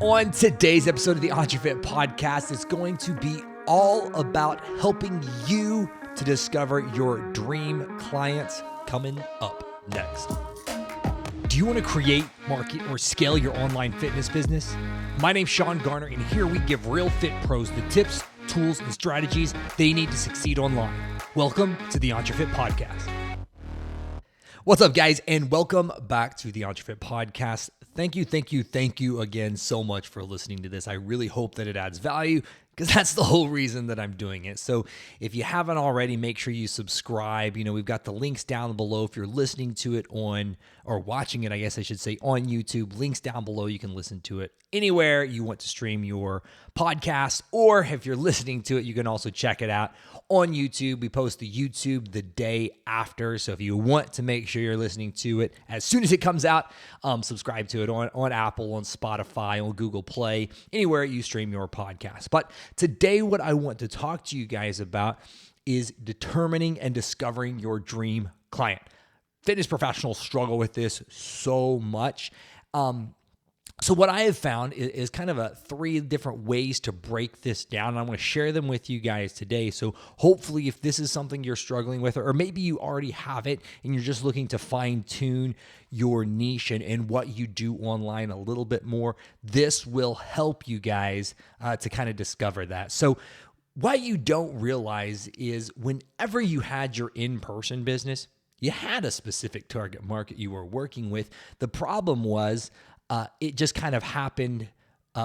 On today's episode of the EntreFit podcast, it's going to be all about helping you to discover your dream clients. Coming up next. Do you want to create, market, or scale your online fitness business? My name's Sean Garner, and here we give real fit pros the tips, tools, and strategies they need to succeed online. Welcome to the EntreFit podcast. What's up, guys, and welcome back to the EntreFit podcast. Thank you again so much for listening to this. I really hope that it adds value because that's the whole reason that I'm doing it. So if you haven't already, make sure you subscribe. We've got the links down below if you're listening to it on, or watching it, I guess I should say, on YouTube. Links down below. You can listen to it anywhere you want to stream your podcast, or if you're listening to it, you can also check it out on YouTube. We post the YouTube the day after. So if you want to make sure you're listening to it as soon as it comes out, subscribe to it on Apple, on Spotify, on Google Play, anywhere you stream your podcast. But today, what I want to talk to you guys about is determining and discovering your dream client. Fitness professionals struggle with this so much. So what I have found is kind of three different ways to break this down, and I'm going to share them with you guys today. So hopefully if this is something you're struggling with, or maybe you already have it and you're just looking to fine-tune your niche and what you do online a little bit more, this will help you guys to kind of discover that. So what you don't realize is whenever you had your in-person business, you had a specific target market you were working with. The problem was it just kind of happened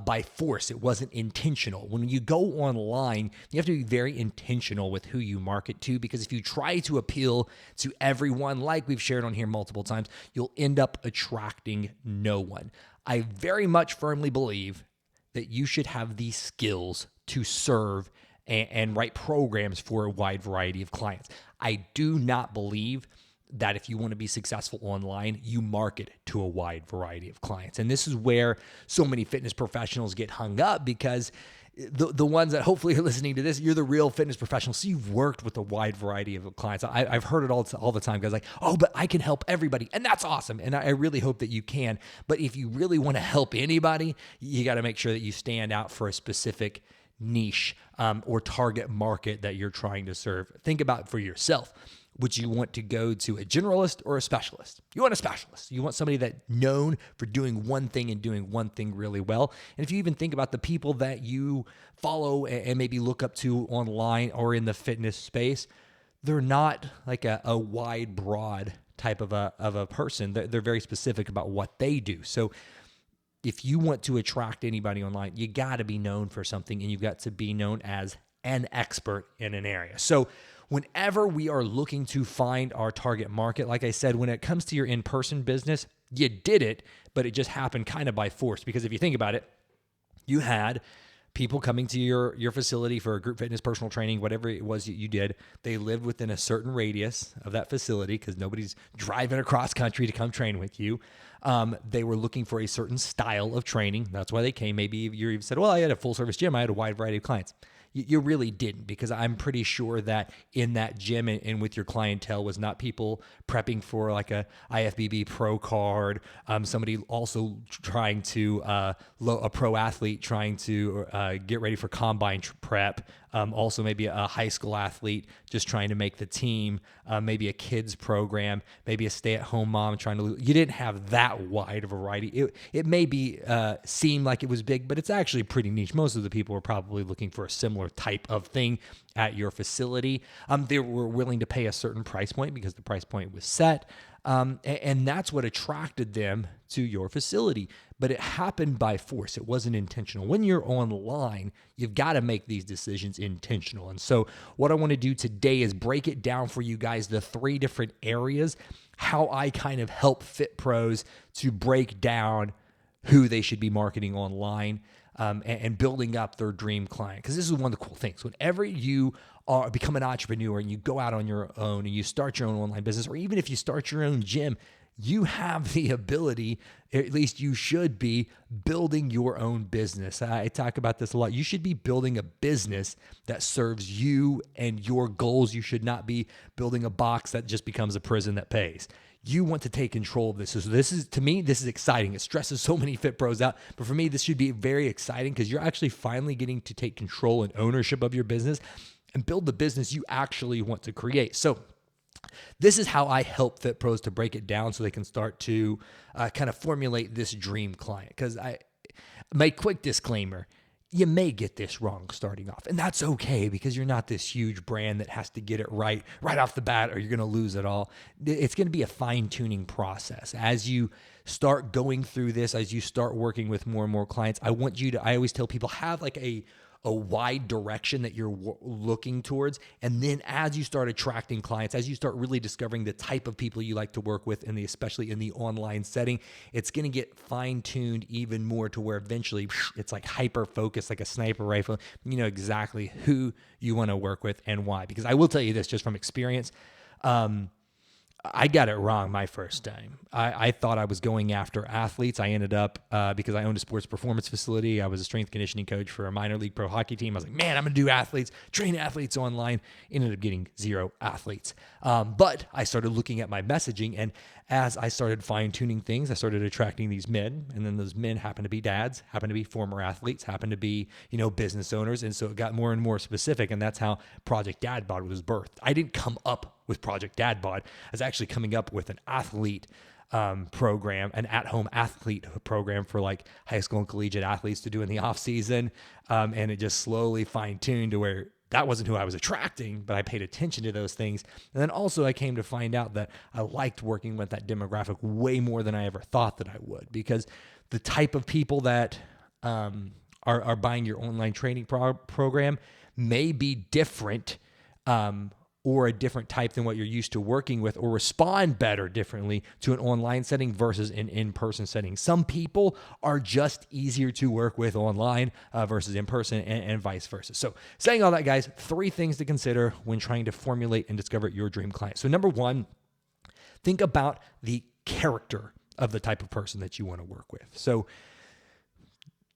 by force. It wasn't intentional. When you go online, you have to be very intentional with who you market to, because if you try to appeal to everyone, like we've shared on here multiple times, you'll end up attracting no one. I very much firmly believe that you should have these skills to serve and write programs for a wide variety of clients. I do not believe that if you want to be successful online, you market to a wide variety of clients. And this is where so many fitness professionals get hung up, because the ones that hopefully are listening to this, you're the real fitness professional. So you've worked with a wide variety of clients. I've heard it all the time, guys, like, oh, but I can help everybody. And that's awesome. And I really hope that you can. But if you really want to help anybody, you got to make sure that you stand out for a specific niche or target market that you're trying to serve. Think about for yourself. Would you want to go to a generalist or a specialist? You want a specialist. You want somebody that's known for doing one thing and doing one thing really well. And if you even think about the people that you follow and maybe look up to online or in the fitness space, they're not like a wide, broad type of a person. They're very specific about what they do. So if you want to attract anybody online, you got to be known for something, and you've got to be known as an expert in an area. So whenever we are looking to find our target market, like I said, when it comes to your in-person business, you did it, but it just happened kind of by force. Because if you think about it, you had people coming to your facility for group fitness, personal training, whatever it was that you did. They lived within a certain radius of that facility because nobody's driving across country to come train with you. They were looking for a certain style of training. That's why they came. Maybe you even said, well, I had a full-service gym. I had a wide variety of clients. You really didn't, because I'm pretty sure that in that gym and with your clientele was not people prepping for like a IFBB pro card, somebody also trying to, a pro athlete trying to get ready for combine prep, also maybe a high school athlete just trying to make the team, maybe a kids program, maybe a stay-at-home mom trying to. You didn't have that wide of a variety. It may be seem like it was big, but it's actually pretty niche. Most of the people were probably looking for a similar type of thing at your facility. They were willing to pay a certain price point because the price point was set. And that's what attracted them to your facility. But it happened by force. It wasn't intentional. When you're online, you've got to make these decisions intentional. And so what I want to do today is break it down for you guys, the three different areas, how I kind of help fit pros to break down who they should be marketing online and building up their dream client. Because this is one of the cool things. Whenever you become an entrepreneur and you go out on your own and you start your own online business, or even if you start your own gym, you have the ability, at least you should be, building your own business. I talk about this a lot. You should be building a business that serves you and your goals. You should not be building a box that just becomes a prison that pays. You want to take control of this. So this is, to me, this is exciting. It stresses so many fit pros out. But for me, this should be very exciting because you're actually finally getting to take control and ownership of your business and build the business you actually want to create. So this is how I help fit pros to break it down so they can start to kind of formulate this dream client. Because my quick disclaimer, you may get this wrong starting off, and that's okay because you're not this huge brand that has to get it right off the bat or you're going to lose it all. It's going to be a fine-tuning process. As you start going through this, as you start working with more and more clients, I always tell people, have like a wide direction that you're looking towards. And then as you start attracting clients, as you start really discovering the type of people you like to work with, especially in the online setting, it's going to get fine-tuned even more to where eventually it's like hyper-focused, like a sniper rifle. You know exactly who you want to work with and why. Because I will tell you this just from experience, I got it wrong my first time. I thought I was going after athletes. I ended up, because I owned a sports performance facility, I was a strength conditioning coach for a minor league pro hockey team. I was like, man, I'm going to do athletes, train athletes online. Ended up getting 0 athletes. But I started looking at my messaging, and as I started fine-tuning things, I started attracting these men, and then those men happened to be dads, happened to be former athletes, happened to be, business owners, and so it got more and more specific, and that's how Project Dad Bod was birthed. I didn't come up with Project Dad Bod. I was actually coming up with an athlete program, an at-home athlete program for like high school and collegiate athletes to do in the off season, and it just slowly fine-tuned to where that wasn't who I was attracting, but I paid attention to those things. And then also I came to find out that I liked working with that demographic way more than I ever thought that I would, because the type of people that are buying your online training program may be different or a different type than what you're used to working with, or respond better differently to an online setting versus an in-person setting. Some people are just easier to work with online versus in person, and vice versa. So saying all that, guys, 3 things to consider when trying to formulate and discover your dream client. So number 1, think about the character of the type of person that you want to work with. So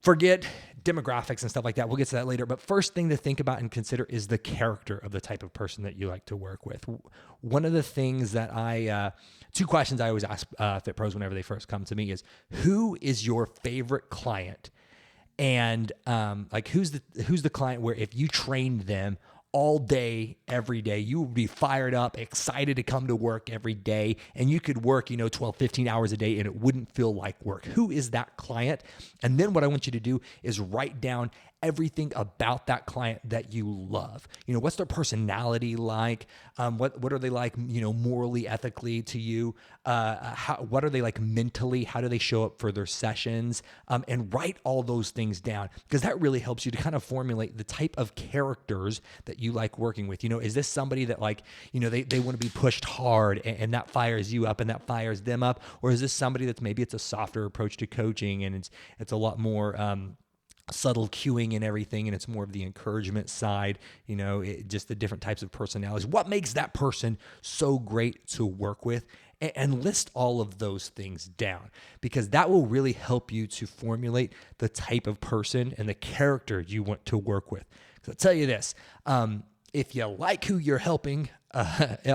forget demographics and stuff like that. We'll get to that later. But first thing to think about and consider is the character of the type of person that you like to work with. One of the things that 2 questions I always ask Fit Pros whenever they first come to me is, who is your favorite client? And who's the client where if you trained them all day, every day, you would be fired up, excited to come to work every day, and you could work, 12, 15 hours a day and it wouldn't feel like work. Who is that client? And then what I want you to do is write down everything about that client that you love. What's their personality like? What are they like, morally, ethically to you? What are they like mentally? How do they show up for their sessions? And write all those things down, because that really helps you to kind of formulate the type of characters that you like working with. Is this somebody that they want to be pushed hard and that fires you up and that fires them up? Or is this somebody that's maybe it's a softer approach to coaching and it's a lot more, subtle cueing and everything, and it's more of the encouragement side, just the different types of personalities. What makes that person so great to work with? And list all of those things down, because that will really help you to formulate the type of person and the character you want to work with. So I'll tell you this, if you like who you're helping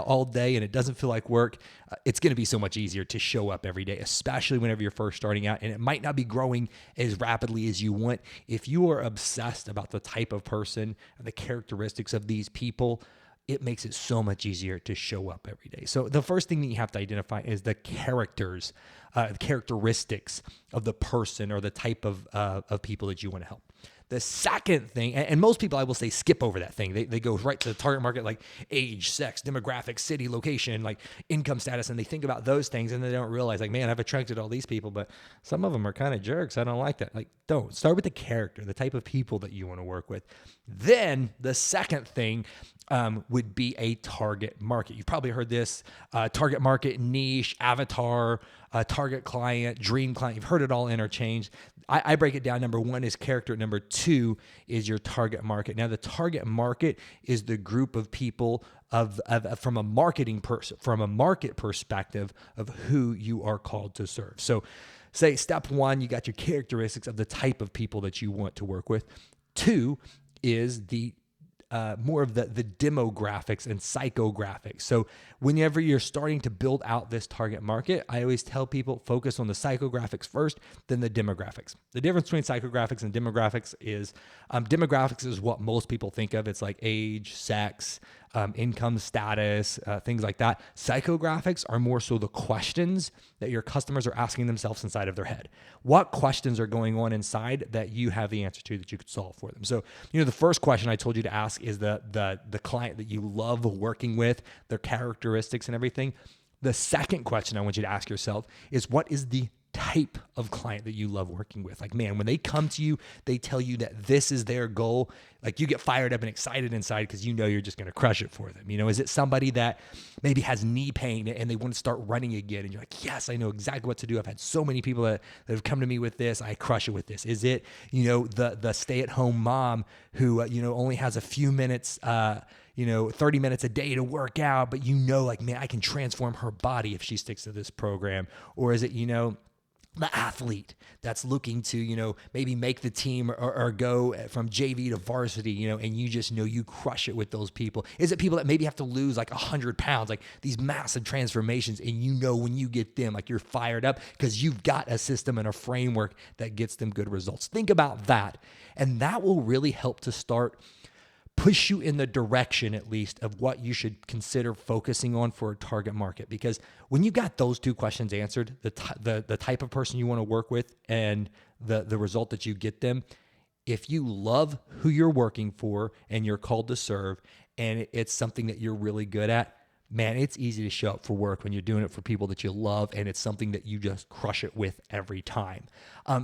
all day and it doesn't feel like work, it's going to be so much easier to show up every day, especially whenever you're first starting out and it might not be growing as rapidly as you want. If you are obsessed about the type of person and the characteristics of these people, it makes it so much easier to show up every day. So the first thing that you have to identify is the characteristics of the person or the type of people that you want to help. The second thing, and most people, I will say, skip over that thing. They go right to the target market, like age, sex, demographics, city, location, like income status, and they think about those things, and they don't realize, like, man, I've attracted all these people, but some of them are kind of jerks. I don't like that. Like, don't. Start with the character, the type of people that you want to work with. Then the second thing would be a target market. You've probably heard this, target market, niche, avatar, target client, dream client. You've heard it all interchanged. I break it down. Number 1 is character. Number 2 is your target market. Now, the target market is the group of people from a market perspective of who you are called to serve. So say step 1, you got your characteristics of the type of people that you want to work with. 2 is the more of the demographics and psychographics. So whenever you're starting to build out this target market, I always tell people focus on the psychographics first, then the demographics. The difference between psychographics and demographics is demographics is what most people think of. It's like age, sex, income status, things like that. Psychographics are more so the questions that your customers are asking themselves inside of their head. What questions are going on inside that you have the answer to that you could solve for them? So, the first question I told you to ask is the client that you love working with, their characteristics and everything. The second question I want you to ask yourself is, what is the type of client that you love working with? Like, man, when they come to you, they tell you that this is their goal. Like, you get fired up and excited inside because you're just going to crush it for them. Is it somebody that maybe has knee pain and they want to start running again? And you're like, yes, I know exactly what to do. I've had so many people that have come to me with this. I crush it with this. Is it, the stay-at-home mom who, only has a few minutes, 30 minutes a day to work out, but like, man, I can transform her body if she sticks to this program? Or is it, the athlete that's looking to, maybe make the team or go from JV to varsity, and you crush it with those people? Is it people that maybe have to lose like 100 pounds, like these massive transformations, and when you get them, like, you're fired up because you've got a system and a framework that gets them good results? Think about that. And that will really help to start push you in the direction, at least, of what you should consider focusing on for a target market. Because when you got those two questions answered, the type of person you want to work with and the result that you get them, if you love who you're working for and you're called to serve, and it's something that you're really good at, man, it's easy to show up for work when you're doing it for people that you love, and it's something that you just crush it with every time.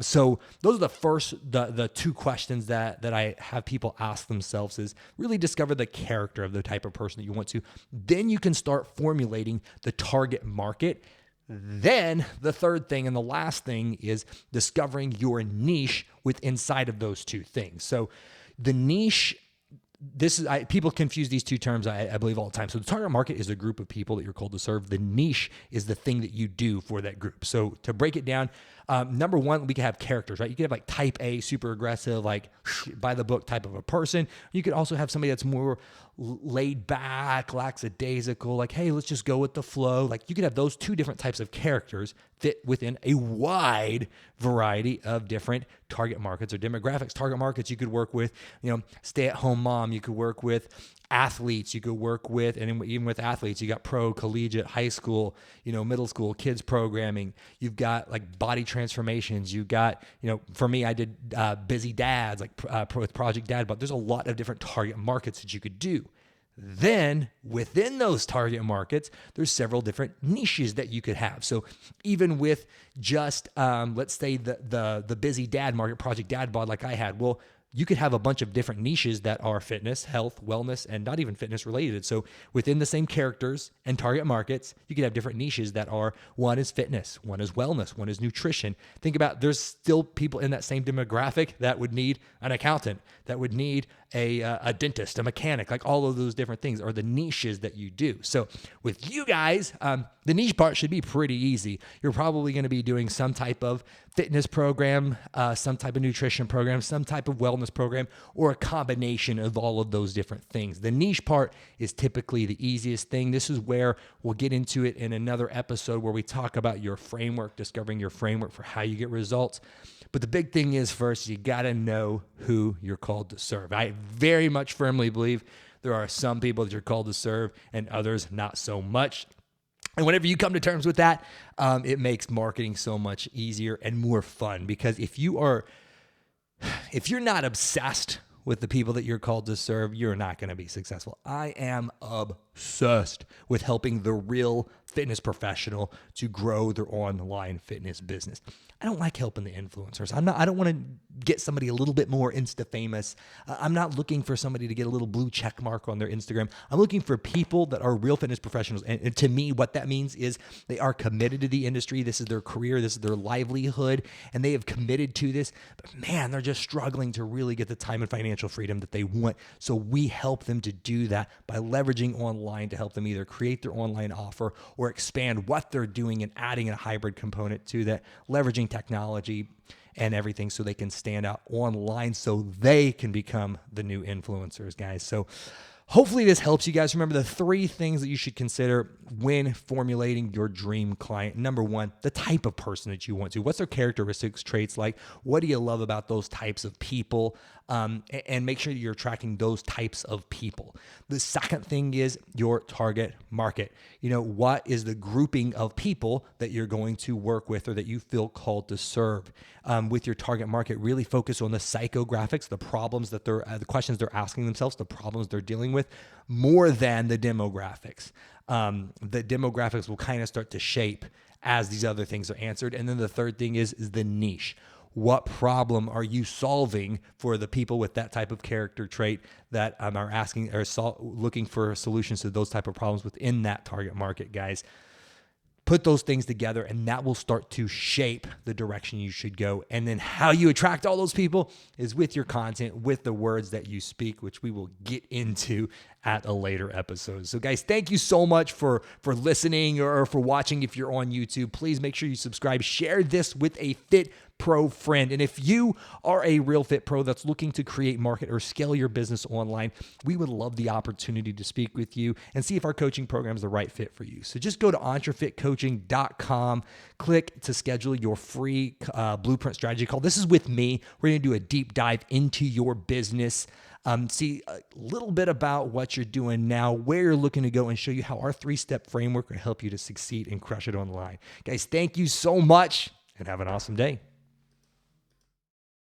So those are the two questions that I have people ask themselves, is really discover the character of the type of person that you want to. Then you can start formulating the target market. Then the third thing and the last thing is discovering your niche inside of those two things. So the niche, people confuse these two terms, I believe, all the time. So the target market is a group of people that you're called to serve. The niche is the thing that you do for that group. So to break it down, number one, we can have characters, right? You could have like type A, super aggressive, like by the book type of a person. You could also have somebody that's more laid back, lackadaisical, like, hey, let's just go with the flow. Like, you could have those two different types of characters fit within a wide variety of different target markets or demographics. Target markets you could work with, stay-at-home mom. You could work with athletes. You could work with, and even with athletes, you got pro, collegiate, high school, middle school, kids programming. You've got like body transformations. You got, for me, I did busy dads, like with Project Dad, but there's a lot of different target markets that you could do. Then within those target markets, there's several different niches that you could have. So even with just, let's say the busy dad market, Project Dad bod, like I had, well, you could have a bunch of different niches that are fitness, health, wellness, and not even fitness related. So within the same characters and target markets, you could have different niches that are, one is fitness, one is wellness, one is nutrition. Think about, there's still people in that same demographic that would need an accountant, that would need a dentist, a mechanic, like all of those different things are the niches that you do. So with you guys, the niche part should be pretty easy. You're probably going to be doing some type of fitness program, some type of nutrition program, some type of wellness program, or a combination of all of those different things. The niche part is typically the easiest thing. This is where we'll get into it in another episode where we talk about your framework, discovering your framework for how you get results. But the big thing is, first, you got to know who you're called to serve. I very much firmly believe there are some people that you're called to serve and others not so much. And whenever you come to terms with that, it makes marketing so much easier and more fun, because if you're not obsessed with the people that you're called to serve, you're not going to be successful. I am obsessed with helping the real fitness professional to grow their online fitness business. I don't like helping the influencers. I don't want to get somebody a little bit more Insta famous. I'm not looking for somebody to get a little blue check mark on their Instagram. I'm looking for people that are real fitness professionals. And to me, what that means is they are committed to the industry. This is their career. This is their livelihood. And they have committed to this. But man, they're just struggling to really get the time and financial freedom that they want. So we help them to do that by leveraging online to help them either create their online offer or expand what they're doing and adding a hybrid component to that, leveraging technology and everything so they can stand out online so they can become the new influencers, guys. So hopefully this helps you guys. Remember the 3 things that you should consider when formulating your dream client. Number 1, the type of person that you want to. What's their characteristics, traits like? What do you love about those types of people? And make sure that you're attracting those types of people. The second thing is your target market. What is the grouping of people that you're going to work with or that you feel called to serve? With your target market, really focus on the psychographics, the problems that the questions they're asking themselves, the problems they're dealing with, more than the demographics. The demographics will kind of start to shape as these other things are answered. And then the third thing is the niche. What problem are you solving for the people with that type of character trait that are asking or looking for solutions to those type of problems within that target market, guys? Put those things together, and that will start to shape the direction you should go. And then how you attract all those people is with your content, with the words that you speak, which we will get into at a later episode. So guys, thank you so much for listening or for watching. If you're on YouTube, please make sure you subscribe, share this with a Fit Pro friend. And if you are a real Fit Pro that's looking to create, market, or scale your business online, we would love the opportunity to speak with you and see if our coaching program is the right fit for you. So just go to EntreFitCoaching.com, click to schedule your free blueprint strategy call. This is with me. We're going to do a deep dive into your business, see a little bit about what you're doing now, where you're looking to go, and show you how our 3-step framework will help you to succeed and crush it online. Guys, thank you so much and have an awesome day.